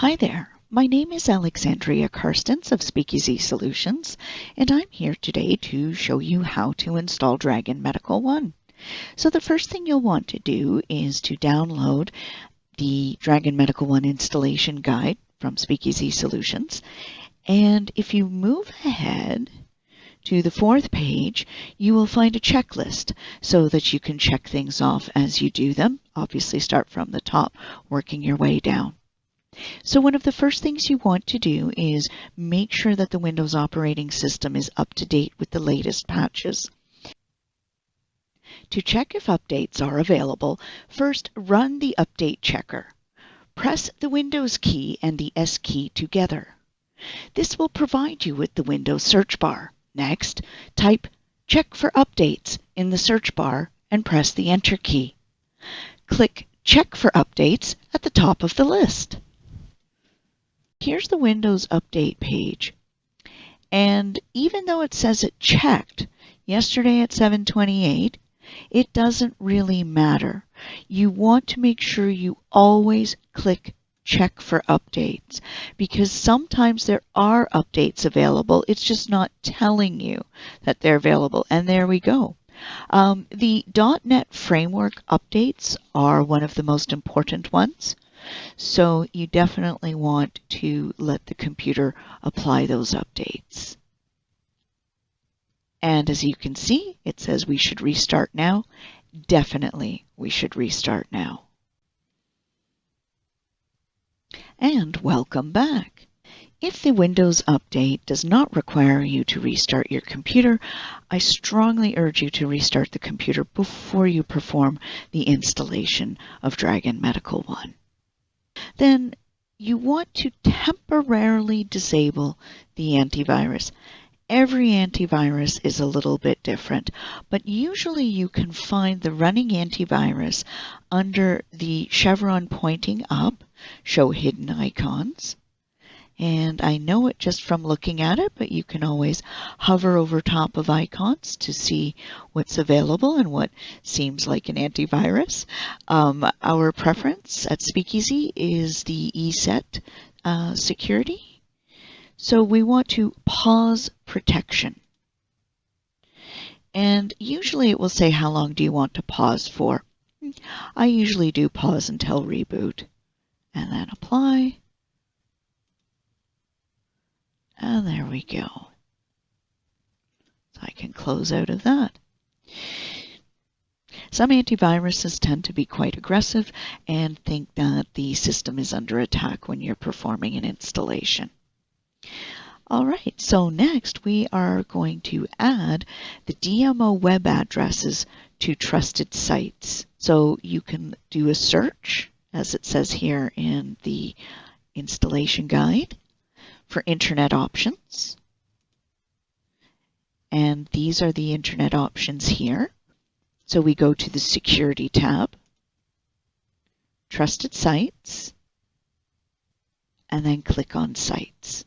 Hi there, my name is Alexandria Karstens of Speakeasy Solutions, and I'm here today to show you how to install Dragon Medical One. So the first thing you'll want to do is to download the Dragon Medical One installation guide from Speakeasy Solutions, and if you move ahead to the 4th page, you will find a checklist so that you can check things off as you do them. Obviously start from the top, working your way down. So one of the first things you want to do is make sure that the Windows operating system is up to date with the latest patches. To check if updates are available, first run the update checker. Press the Windows key and the S key together. This will provide you with the Windows search bar. Next, type "Check for Updates" in the search bar and press the Enter key. Click Check for Updates at the top of the list. Here's the Windows Update page, and even though it says it checked yesterday at 7:28, it doesn't really matter. You want to make sure you always click Check for Updates, because sometimes there are updates available. It's just not telling you that they're available, and there we go. The .NET Framework updates are one of the most important ones. So you definitely want to let the computer apply those updates. And as you can see, it says we should restart now. Definitely we should restart now. And welcome back. If the Windows update does not require you to restart your computer, I strongly urge you to restart the computer before you perform the installation of Dragon Medical One. Then you want to temporarily disable the antivirus. Every antivirus is a little bit different, but usually you can find the running antivirus under the chevron pointing up, Show Hidden Icons. And I know it just from looking at it, but you can always hover over top of icons to see what's available and what seems like an antivirus. Our preference at Speakeasy is the ESET security. So we want to pause protection. And usually it will say how long do you want to pause for. I usually do pause until reboot. And then apply. And there we go. So I can close out of that. Some antiviruses tend to be quite aggressive and think that the system is under attack when you're performing an installation. All right, so next we are going to add the DMO web addresses to trusted sites. So you can do a search, as it says here in the installation guide, for internet options. And these are the internet options here. So we go to the Security tab, Trusted Sites, and then click on Sites.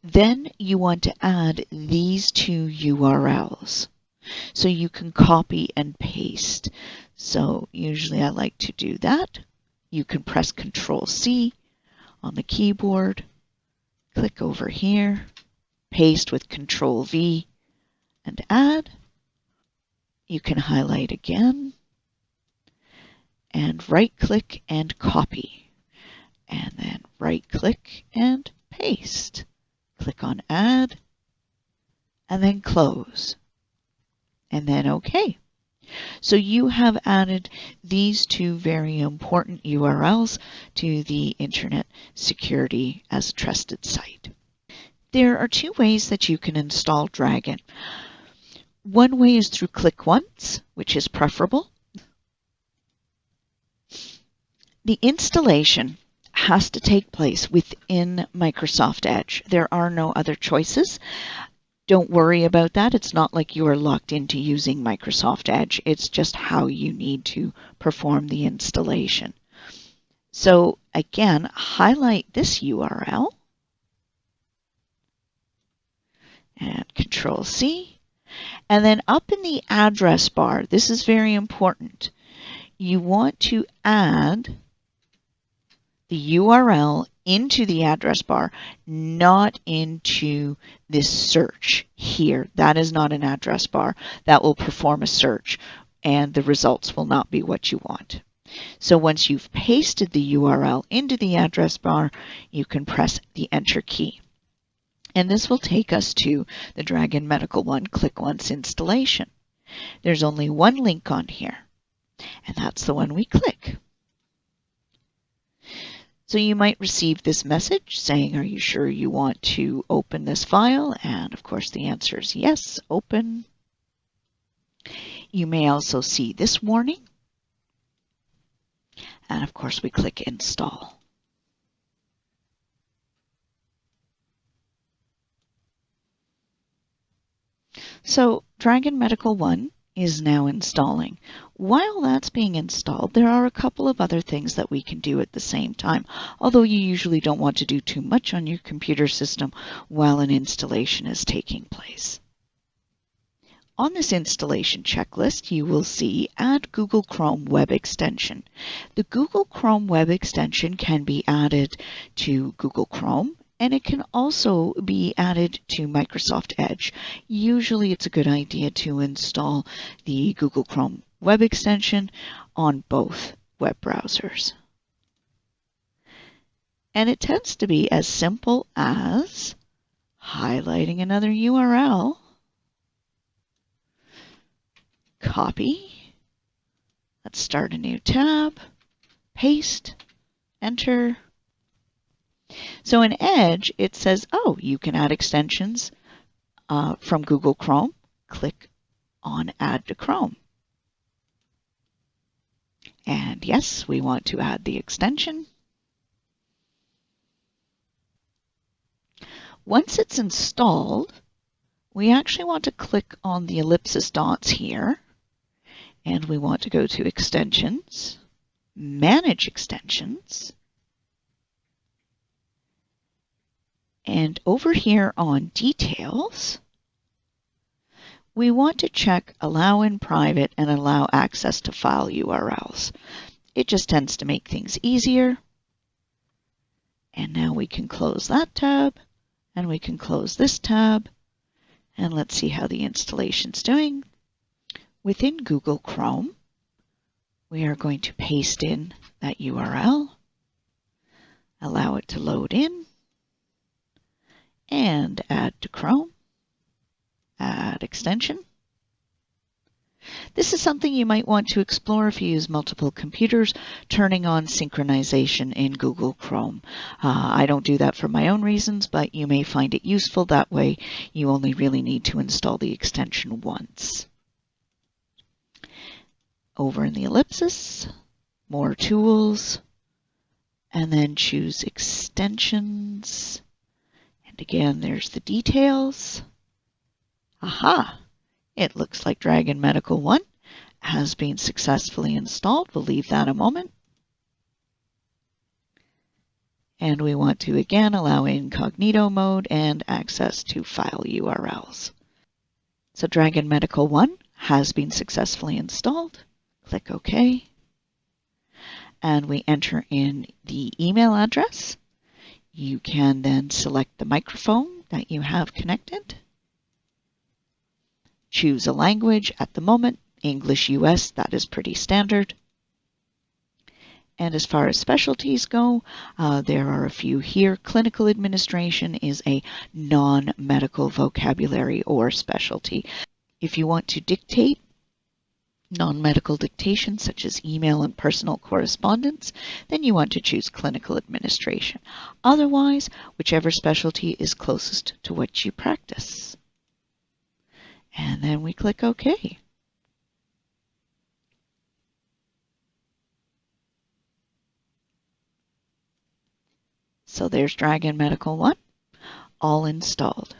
Then you want to add these two URLs. So you can copy and paste. So usually I like to do that. You can press Control-C on the keyboard, click over here, paste with Control-V, and add. You can highlight again, and right-click and copy, and then right-click and paste. Click on Add, and then Close, and then OK. So you have added these two very important URLs to the Internet Security as a Trusted Site. There are two ways that you can install Dragon. One way is through ClickOnce, which is preferable. The installation has to take place within Microsoft Edge. There are no other choices. Don't worry about that. It's not like you are locked into using Microsoft Edge. It's just how you need to perform the installation. So again, highlight this URL and Control-C. And then up in the address bar, this is very important. You want to add the URL into the address bar, not into this search here. That is not an address bar. That will perform a search, and the results will not be what you want. So once you've pasted the URL into the address bar, you can press the Enter key. And this will take us to the Dragon Medical One ClickOnce installation. There's only one link on here, and that's the one we click. So you might receive this message saying, are you sure you want to open this file? And of course the answer is yes, open. You may also see this warning. And of course we click install. So Dragon Medical One is now installing. While that's being installed, there are a couple of other things that we can do at the same time, although you usually don't want to do too much on your computer system while an installation is taking place. On this installation checklist, you will see Add Google Chrome Web Extension. The Google Chrome Web Extension can be added to Google Chrome, and it can also be added to Microsoft Edge. Usually it's a good idea to install the Google Chrome Web Extension on both web browsers. And it tends to be as simple as highlighting another URL, copy, let's start a new tab, paste, enter. So in Edge, it says, oh, you can add extensions from Google Chrome. Click on Add to Chrome. And yes, we want to add the extension. Once it's installed, we actually want to click on the ellipsis dots here. And we want to go to Extensions, Manage Extensions. And over here on Details, we want to check Allow in Private and Allow Access to File URLs. It just tends to make things easier. And now we can close that tab, and we can close this tab. And let's see how the installation's doing. Within Google Chrome, we are going to paste in that URL, allow it to load in, and add to Chrome, add extension. This is something you might want to explore if you use multiple computers, turning on synchronization in Google Chrome. I don't do that for my own reasons, but you may find it useful. That way you only really need to install the extension once. Over in the ellipsis, more tools, and then choose extensions. And again, there's the details. Aha! It looks like Dragon Medical One has been successfully installed. We'll leave that a moment. And we want to again allow incognito mode and access to file URLs. So Dragon Medical One has been successfully installed. Click OK. And we enter in the email address. You can then select the microphone that you have connected. Choose a language. At the moment, English US, that is pretty standard. And as far as specialties go, there are a few here. Clinical administration is a non-medical vocabulary or specialty. If you want to dictate non-medical dictation, such as email and personal correspondence, then you want to choose clinical administration. Otherwise, whichever specialty is closest to what you practice. And then we click OK. So there's Dragon Medical One, all installed.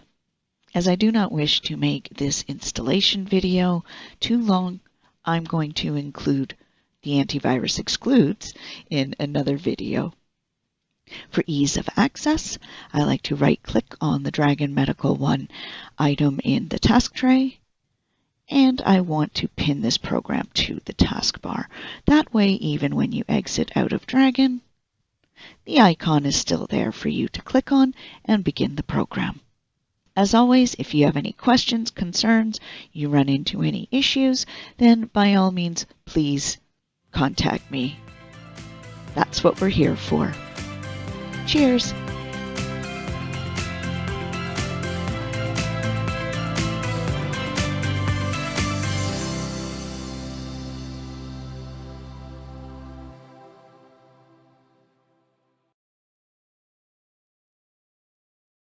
As I do not wish to make this installation video too long, I'm going to include the antivirus excludes in another video. For ease of access, I like to right-click on the Dragon Medical One item in the task tray, and I want to pin this program to the taskbar. That way, even when you exit out of Dragon, the icon is still there for you to click on and begin the program. As always, if you have any questions, concerns, you run into any issues, then by all means, please contact me. That's what we're here for. Cheers!